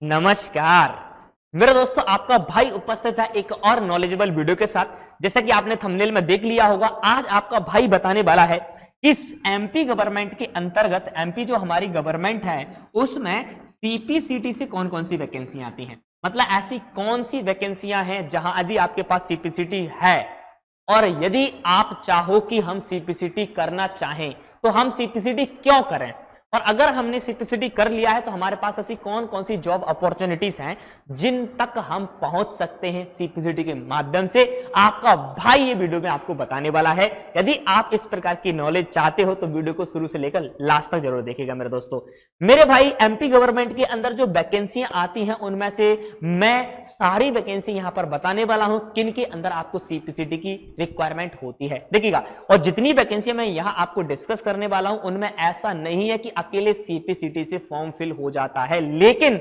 नमस्कार मेरे दोस्तों, आपका भाई उपस्थित है एक और नॉलेजेबल वीडियो के साथ। जैसा कि आपने थंबनेल में देख लिया होगा, आज आपका भाई बताने वाला है इस एमपी गवर्नमेंट के अंतर्गत, एमपी जो हमारी गवर्नमेंट है उसमें सीपीसीटी से कौन कौन सी वैकेंसियां आती हैं। मतलब ऐसी कौन सी वैकेंसियां हैं जहां यदि आपके पास सीपीसीटी है और यदि आप चाहो कि हम सीपीसीटी करना चाहें तो हम सीपीसीटी क्यों करें, और अगर हमने सीपीसीटी कर लिया है तो हमारे पास ऐसी कौन कौन सी जॉब अपॉर्चुनिटीज हैं जिन तक हम पहुंच सकते हैं सीपीसीटी के माध्यम से। आपका भाई ये वीडियो में आपको बताने वाला है। यदि आप इस प्रकार की नॉलेज चाहते हो तो वीडियो को शुरू से लेकर लास्ट तक जरूर देखिएगा मेरे दोस्तों। मेरे भाई, एमपी गवर्नमेंट के अंदर जो वैकेंसियां आती हैं उनमें से मैं सारी वैकेंसी यहां पर बताने वाला हूं किन के अंदर आपको सीपीसीटी की रिक्वायरमेंट होती है। देखिएगा, और जितनी वैकेंसियां मैं यहां आपको डिस्कस करने वाला हूं उनमें ऐसा नहीं है कि अकेले सीपीसीटी से फॉर्म फिल हो जाता है, लेकिन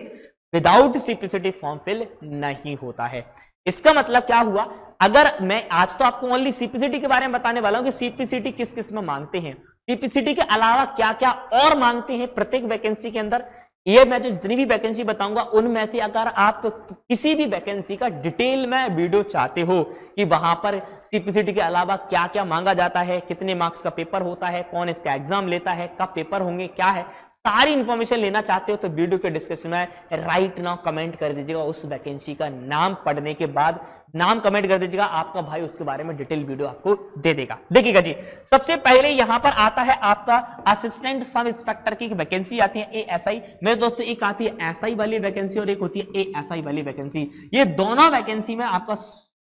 विदाउट सीपीसीटी फॉर्म फिल नहीं होता है। इसका मतलब क्या हुआ, अगर मैं आज तो आपको ओनली सीपीसीटी के बारे में बताने वाला हूं कि सीपीसीटी किस किस में मांगते हैं, सीपीसीटी के अलावा क्या क्या और मांगते हैं प्रत्येक वैकेंसी के अंदर। ये मैं जो जितनी भी वैकेंसी बताऊंगा उनमें से अगर आप किसी भी वैकेंसी का डिटेल में वीडियो चाहते हो कि वहां पर सीपीसीटी के अलावा क्या क्या मांगा जाता है, कितने मार्क्स का पेपर होता है, कौन इसका एग्जाम लेता है, कब पेपर होंगे, क्या है, सारी इंफॉर्मेशन लेना चाहते हो तो वीडियो के डिस्क्रिप्शन में राइट नाउ कमेंट कर दीजिएगा। उस वैकेंसी का नाम पढ़ने के बाद नाम कमेंट कर दीजिएगा, आपका भाई उसके बारे में डिटेल वीडियो आपको दे देगा। देखिएगा जी, सबसे पहले यहां पर आता है आपका असिस्टेंट सब इंस्पेक्टर की वैकेंसी आती है एएसआई। मेरे दोस्तों, एक आती है एसआई वाली वैकेंसी और एक होती है एएसआई वाली वैकेंसी। ये दोनों वैकेंसी में आपका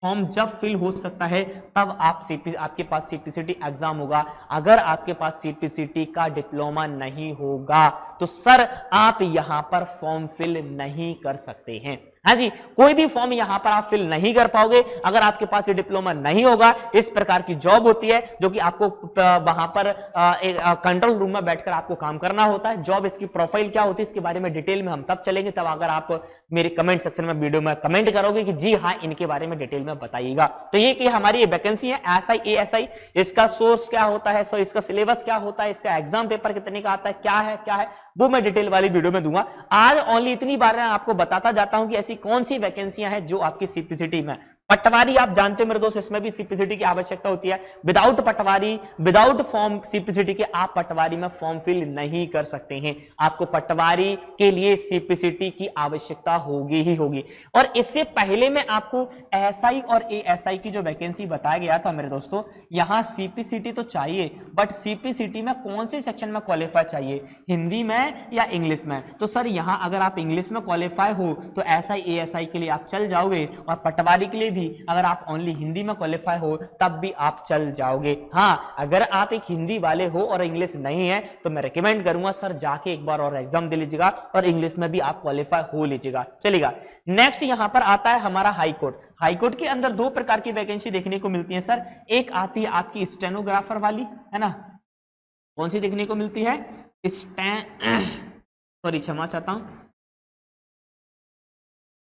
फॉर्म जब फिल हो सकता है तब आपके पास सीपीसीटी एग्जाम होगा। अगर आपके पास सीपीसीटी का डिप्लोमा नहीं होगा तो सर आप यहां पर फॉर्म फिल नहीं कर सकते हैं। हाँ जी, कोई भी फॉर्म यहां पर आप फिल नहीं कर पाओगे अगर आपके पास ये डिप्लोमा नहीं होगा। इस प्रकार की जॉब होती है जो कि आपको वहां पर कंट्रोल रूम में बैठकर आपको काम करना होता है। जॉब, इसकी प्रोफाइल क्या होती है इसके बारे में डिटेल में हम तब चलेंगे तब अगर आप मेरे कमेंट सेक्शन में वीडियो में कमेंट करोगे कि जी हाँ इनके बारे में डिटेल में बताइएगा। तो ये कि हमारी ये वैकेंसी है एसआई एएसआई, इसका सोर्स क्या होता है, इसका सिलेबस क्या होता है, इसका एग्जाम पेपर कितने का आता है, क्या है वो मैं डिटेल वाली वीडियो में दूंगा। आज ओनली इतनी बार मैं आपको बताता जाता हूं कि ऐसी कौन सी वैकेंसियां हैं जो आपकी सीपीसीटी में। पटवारी आप जानते हो मेरे दोस्त, इसमें भी सीपीसीटी की आवश्यकता होती है। विदाउट पटवारी, विदाउट फॉर्म सीपीसीटी के आप पटवारी में फॉर्म फिल नहीं कर सकते हैं। आपको पटवारी के लिए सीपीसीटी की आवश्यकता होगी ही होगी। और इससे पहले मैं आपको एएसआई और एएसआई की जो वैकेंसी बताया गया था मेरे दोस्तों, यहां सीपीसीटी तो चाहिए बट सीपीसीटी में कौन से सेक्शन में क्वालिफाई चाहिए, हिंदी में या इंग्लिश में। तो सर यहां अगर आप इंग्लिश में क्वालिफाई हो तो एएसआई एएसआई के लिए आप चल जाओगे, और पटवारी के लिए अगर आप ओनली हिंदी में क्वालिफाई हो तब भी आप चल जाओगे। हाँ, अगर आप एक हिंदी वाले हो और इंग्लिश नहीं है तो मैं रिकमेंड करूंगा सर जाके एक बार और एग्जाम दे लीजिएगा और इंग्लिश में भी आप क्वालिफाई हो लीजिएगा। चलेगा, नेक्स्ट यहां पर आता है हमारा हाई कोर्ट। हाई कोर्ट के अंदर दो प्रकार की वैकेंसी देखने को मिलती है सर। एक आती है आपकी स्टेनोग्राफर वाली, है ना, कौन सी देखने को मिलती है, सॉरी क्षमा चाहता हूं,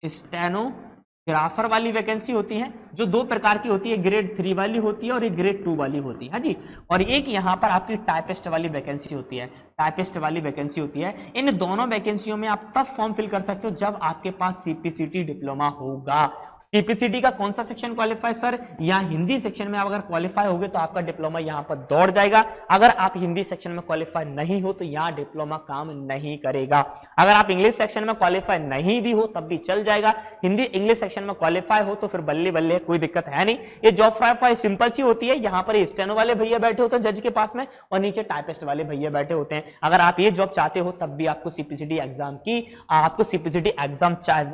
स्टेनोग्राफर वाली वैकेंसी होती है जो दो प्रकार की होती है, ग्रेड 3 वाली होती है और एक ग्रेड 2 वाली होती है। हाँ जी, और एक यहाँ पर आपकी टाइपिस्ट वाली वैकेंसी होती है, टाइपिस्ट वाली वैकेंसी होती है। इन दोनों वैकेंसियों में आप तब फॉर्म फिल कर सकते हो जब आपके पास सीपीसीटी डिप्लोमा होगा। सीपीसीटी का कौन सा सेक्शन क्वालिफाई सर, यहाँ हिंदी सेक्शन में आप अगर क्वालिफाई होगे तो आपका डिप्लोमा यहाँ पर दौड़ जाएगा। अगर आप हिंदी सेक्शन में क्वालिफाई नहीं हो तो यहाँ डिप्लोमा काम नहीं करेगा। अगर आप इंग्लिश सेक्शन में क्वालिफाई नहीं भी हो तब भी चल जाएगा। हिंदी इंग्लिश सेक्शन में क्वालिफाई हो तो फिर बल्ले बल्ले, कोई दिक्कत है नहीं। ये जॉब प्रोफाइल सिंपल सी होती है। यहाँ पर स्टेनो वाले भैया बैठे होते हैं जज के पास में और नीचे टाइपिस्ट वाले भैया बैठे होते हैं। अगर आप ये जॉब चाहते हो तब भी आपको सीपीसीटी एग्जाम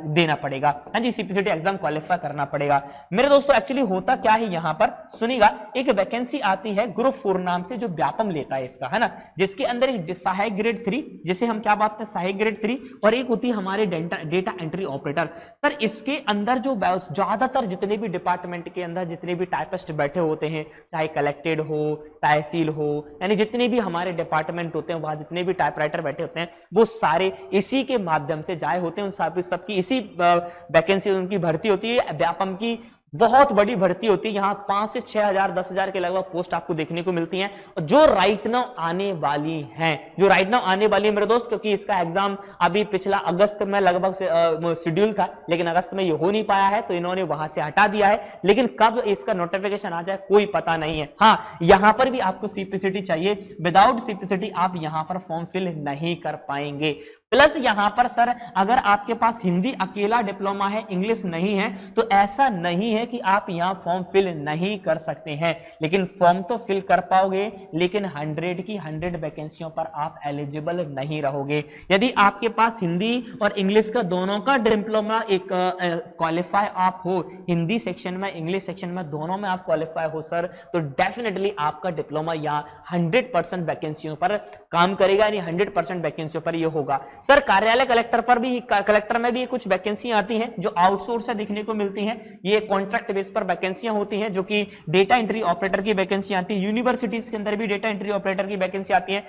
देना पड़ेगा। हाँ जी, सीपीसीटी एग्जाम क्वालिफाई करना पड़ेगा। मेरे दोस्तों एक्चुअली होता क्या है, यहां पर सुनिएगा, एक वैकेंसी आती है ग्रुप 4 नाम से जो व्यापम लेता है इसका, है ना, जिसके अंदर एक सहायक ग्रेड 3, जिसे हम क्या बात करते हैं सहायक ग्रेड 3, और एक होती है हमारे डेटा एंट्री ऑपरेटर। सर इसके अंदर जो ज्यादातर जितने भी डिपार्टमेंट के अंदर जितने भी टाइपिस्ट बैठे होते हैं, चाहे कलेक्टेड हो, तहसील हो, यानी जितने भी हमारे डिपार्टमेंट होते हैं वहां जितने भी टाइपराइटर बैठे होते हैं वो सारे इसी के माध्यम से जाए होते हैं। सबकी इसी वैकेंसी उनकी भर्ती होती है। व्यापम की बहुत बड़ी भर्ती होती है, यहाँ 5 से 6,000 10,000 के लगभग पोस्ट आपको देखने को मिलती हैं, और जो राइट नाउ आने वाली हैं, जो राइट नाउ आने वाली है मेरे दोस्त, क्योंकि इसका एग्जाम अभी पिछला अगस्त में लगभग शेड्यूल था, लेकिन अगस्त में ये हो नहीं पाया है, तो इन्होंने वहां से हटा दिया है। लेकिन कब इसका नोटिफिकेशन आ जाए कोई पता नहीं है। हाँ, यहां पर भी आपको सीपीसीटी चाहिए, विदाउट सीपीसीटी आप यहां पर फॉर्म फिल नहीं कर पाएंगे। प्लस यहां पर सर अगर आपके पास हिंदी अकेला डिप्लोमा है, इंग्लिश नहीं है, तो ऐसा नहीं है कि आप यहां फॉर्म फिल नहीं कर सकते हैं, लेकिन फॉर्म तो फिल कर पाओगे, लेकिन 100 की 100 वैकेंसियों पर आप एलिजिबल नहीं रहोगे। यदि आपके पास हिंदी और इंग्लिश का दोनों का डिप्लोमा एक क्वालिफाई आप हो, हिंदी सेक्शन में इंग्लिश सेक्शन में दोनों में आप क्वालिफाई हो सर, तो डेफिनेटली आपका डिप्लोमा यहाँ 100% वैकेंसियों पर काम करेगा, यानी 100% वैकेंसियों पर ये होगा। सर कार्यालय कलेक्टर पर भी, कलेक्टर में भी कुछ वैकेंसी आती हैं जो आउटसोर्स से देखने को मिलती हैं, ये कॉन्ट्रैक्ट बेस पर वैकेंसियां होती हैं, जो कि डेटा एंट्री ऑपरेटर की वैकेंसी आती है। यूनिवर्सिटीज के अंदर भी डेटा एंट्री ऑपरेटर की वैकेंसी आती है।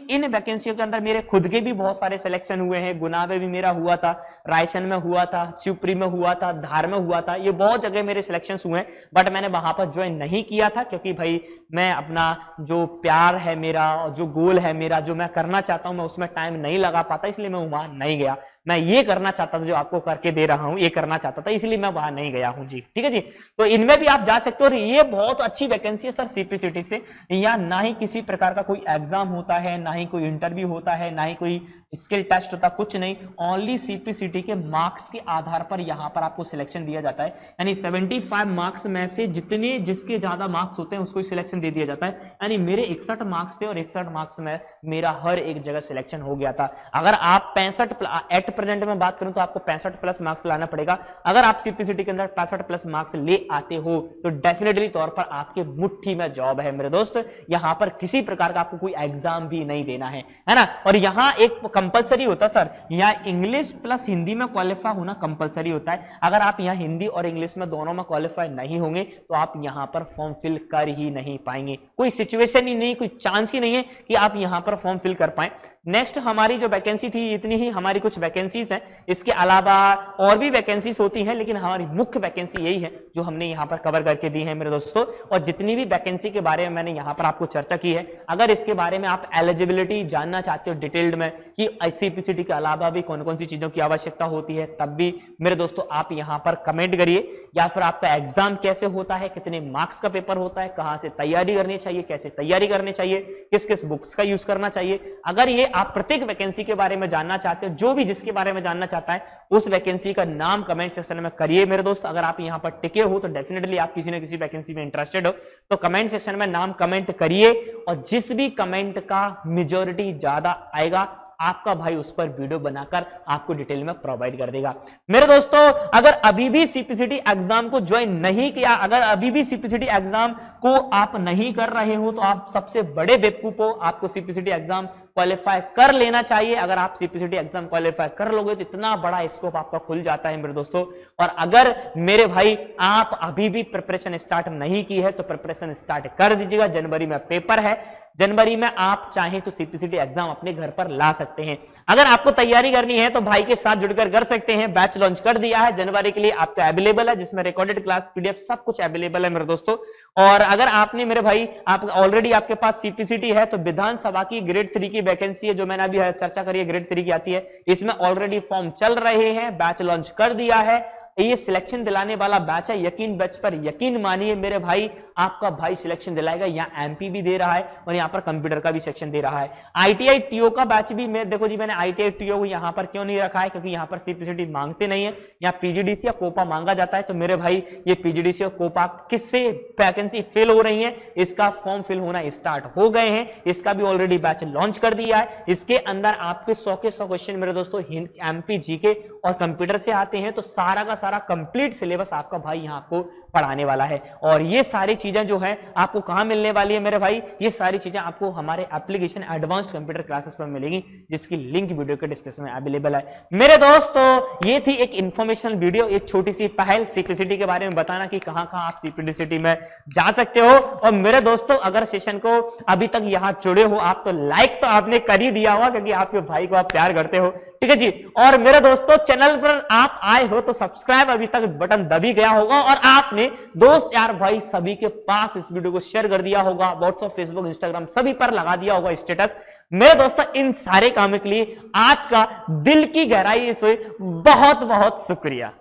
इन वैकेंसियों के अंदर मेरे खुद के भी बहुत सारे सिलेक्शन हुए हैं, गुना में भी मेरा हुआ था, रायसन में हुआ था, शिवपुरी में हुआ था, धार में हुआ था, ये बहुत जगह मेरे सिलेक्शन हुए हैं, बट मैंने वहां पर ज्वाइन नहीं किया था, क्योंकि भाई मैं अपना जो प्यार है मेरा, जो गोल है मेरा, जो मैं करना चाहता हूं, मैं उसमें टाइम नहीं लगा पाता, इसलिए मैं वहां नहीं गया। मैं ये करना चाहता था जो आपको करके दे रहा हूं, ये करना चाहता था, इसलिए मैं वहां नहीं गया हूं जी। ठीक है जी, तो इनमें भी आप जा सकते हो, और ये बहुत अच्छी वैकेंसी है सर सीपीसीटी से। यहाँ ना ही किसी प्रकार का कोई एग्जाम होता है, ना ही कोई इंटरव्यू होता है, ना ही कोई स्किल टेस्ट होता, कुछ नहीं, ओनली सीपीसीटी के मार्क्स के आधार पर यहाँ पर आपको सिलेक्शन दिया जाता है। यानी 75 मार्क्स में से जितने जिसके ज्यादा मार्क्स होते हैं उसको सिलेक्शन दे दिया जाता है। यानी मेरे 61 मार्क्स थे, और 61 मार्क्स में मेरा हर एक जगह सिलेक्शन हो गया था। अगर आप 65 एट प्रेजेंट में बात करूं तो आपको 65 प्लस मार्क्स लाना पड़ेगा। अगर आप सीपीसीटी के अंदर 65 प्लस मार्क्स ले आते हो तो डेफिनेटली तौर पर आपके मुट्ठी में जॉब है मेरे दोस्त। यहां पर किसी प्रकार का आपको कोई एग्जाम भी नहीं देना है ना। और यहां एक कंपलसरी होता सर, यहां इंग्लिश प्लस हिंदी में क्वालिफाई होना कंपलसरी होता है। अगर आप यहां हिंदी और इंग्लिश में दोनों में क्वालिफाई नहीं होंगे तो आप यहां पर फॉर्म फिल कर ही नहीं पाएंगे। कोई सिचुएशन ही नहीं, कोई चांस ही नहीं है कि आप यहां पर फॉर्म फिल कर पाए। नेक्स्ट हमारी जो वैकेंसी थी, इतनी ही हमारी कुछ वैकेंसीज हैं, इसके अलावा और भी वैकेंसीज होती हैं, लेकिन हमारी मुख्य वैकेंसी यही है जो हमने यहां पर कवर करके दी है मेरे दोस्तों। और जितनी भी वैकेंसी के बारे में मैंने यहां पर आपको चर्चा की है, अगर इसके बारे में आप एलिजिबिलिटी जानना चाहते हो डिटेल्ड में कि सीपीसीटी के अलावा भी कौन कौन सी चीजों की आवश्यकता होती है, तब भी मेरे दोस्तों आप यहां पर कमेंट करिए। या फिर आपका एग्जाम कैसे होता है, कितने मार्क्स का पेपर होता है, कहां से तैयारी करनी चाहिए, कैसे तैयारी करनी चाहिए, किस किस बुक्स का यूज करना चाहिए, अगर ये आप प्रत्येक वैकेंसी के बारे में जानना चाहते हो, जो भी जिसके बारे में जानना चाहता है उस वैकेंसी का नाम कमेंट सेक्शन में करिए मेरे दोस्त। अगर आप यहां पर टिके हो तो डेफिनेटली आप किसी न किसी वैकेंसी में इंटरेस्टेड हो, तो कमेंट सेक्शन में नाम कमेंट करिए, और जिस भी कमेंट का मेजॉरिटी ज्यादा आएगा आपका भाई उस पर वीडियो बनाकर आपको डिटेल में प्रोवाइड कर देगा। मेरे दोस्तों अगर अभी भी सीपीसीटी एग्जाम को ज्वाइन नहीं किया, अगर अभी भी सीपीसीटी एग्जाम को आप नहीं कर रहे हो, तो आप सबसे बड़े बेवकूफ हो। आपको सीपीसीटी एग्जाम क्वालिफाई कर लेना चाहिए। अगर आप सीपीसीटी एग्जाम क्वालिफाई कर लोगे तो इतना बड़ा स्कोप आपका खुल जाता है मेरे दोस्तों। और अगर मेरे भाई आप अभी भी प्रिपरेशन स्टार्ट नहीं की है तो प्रिपरेशन स्टार्ट कर दीजिएगा। जनवरी में पेपर है, जनवरी में आप चाहें तो सीपीसीटी एग्जाम अपने घर पर ला सकते हैं। अगर आपको तैयारी करनी है तो भाई के साथ जुड़कर कर सकते हैं। बैच लॉन्च कर दिया है, जनवरी के लिए आपका अवेलेबल है, जिसमें रिकॉर्डेड क्लास, पीडीएफ सब कुछ अवेलेबल है मेरे दोस्तों। और अगर आपने मेरे भाई आप ऑलरेडी आपके पास सीपीसीटी है तो विधानसभा की ग्रेड 3 की वैकेंसी है, जो मैंने अभी चर्चा करी है, ग्रेड 3 की आती है, इसमें ऑलरेडी फॉर्म चल रहे हैं, बैच लॉन्च कर दिया है। ये सिलेक्शन दिलाने वाला बैच है, यकीन बैच पर यकीन मानिए मेरे भाई, आपका भाई सिलेक्शन दिलाएगा। यहाँ एमपी भी दे रहा है और यहाँ पर कंप्यूटर का भी सेक्शन दे रहा है। आईटीआई टीओ का बैच भी मैं देखो जी, मैंने आईटीआई टीओ को यहाँ पर क्यों नहीं रखा है, क्योंकि यहाँ पर सीपीसीटी मांगते नहीं है, यहाँ पीजीडीसी या कोपा मांगा जाता है। तो मेरे भाई ये पीजीडीसी और कोपा किससे वैकेंसी फिल हो रही है, इसका फॉर्म फिल होना स्टार्ट हो गए हैं, इसका भी ऑलरेडी बैच लॉन्च कर दिया है। इसके अंदर आपके 100 के 100 क्वेश्चन मेरे दोस्तों एमपी जीके और कंप्यूटर से आते हैं। तो सारा का सारा कंप्लीट सिलेबस आपका भाई यहाँ आपको पढ़ाने वाला है। और ये सारी चीजें जो है आपको कहां मिलने वाली है मेरे भाई, ये सारी चीजें आपको हमारे एप्लीकेशन एडवांस्ड कंप्यूटर क्लासेस पर मिलेगी, जिसकी लिंक वीडियो के डिस्क्रिप्शन में अवेलेबल है। मेरे दोस्तों ये थी एक इंफॉर्मेशनल वीडियो, एक छोटी सी पहल सीपीडीसीटी के बारे में बताना कि कहां कहां आप सीपीडीसीटी में जा सकते हो। और मेरे दोस्तों अगर सेशन को अभी तक यहां जुड़े हो आप, तो लाइक तो आपने कर ही दिया होगा क्योंकि आपके भाई को आप प्यार करते हो, ठीक है जी। और मेरे दोस्तों चैनल पर आप आए हो तो सब्सक्राइब अभी तक बटन दबी गया होगा, और आपने दोस्त यार भाई सभी के पास इस वीडियो को शेयर कर दिया होगा, व्हाट्सएप, फेसबुक, इंस्टाग्राम सभी पर लगा दिया होगा स्टेटस। मेरे दोस्तों इन सारे कामों के लिए आपका दिल की गहराई से बहुत बहुत शुक्रिया।